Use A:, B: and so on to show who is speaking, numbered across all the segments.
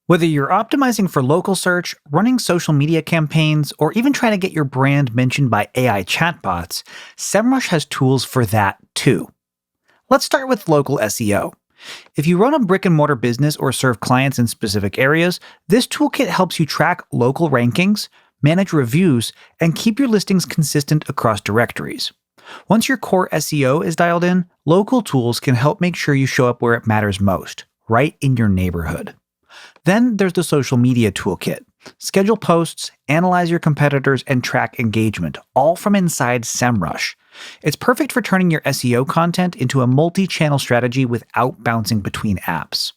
A: Whether you're optimizing for local search, running social media campaigns, or even trying to get your brand mentioned by AI chatbots, Semrush has tools for that too. Let's start with local SEO. If you run a brick and mortar business or serve clients in specific areas, this toolkit helps you track local rankings, manage reviews, and keep your listings consistent across directories. Once your core SEO is dialed in, local tools can help make sure you show up where it matters most, right in your neighborhood. Then there's the social media toolkit. Schedule posts, analyze your competitors, and track engagement, all from inside Semrush. It's perfect for turning your SEO content into a multi-channel strategy without bouncing between apps.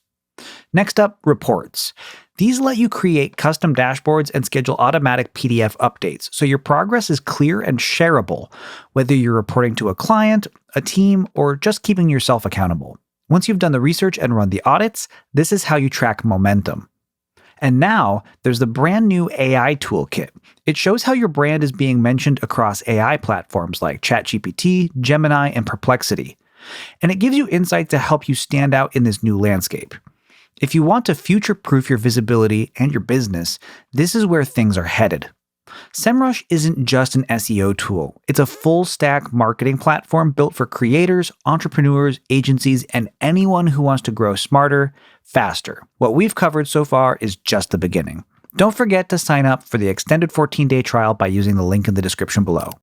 A: Next up, reports. These let you create custom dashboards and schedule automatic PDF updates, so your progress is clear and shareable, whether you're reporting to a client, a team, or just keeping yourself accountable. Once you've done the research and run the audits, this is how you track momentum. And now, there's the brand new AI toolkit. It shows how your brand is being mentioned across AI platforms like ChatGPT, Gemini, and Perplexity. And it gives you insight to help you stand out in this new landscape. If you want to future-proof your visibility and your business, this is where things are headed. Semrush isn't just an SEO tool. It's a full-stack marketing platform built for creators, entrepreneurs, agencies, and anyone who wants to grow smarter, faster. What we've covered so far is just the beginning. Don't forget to sign up for the extended 14-day trial by using the link in the description below.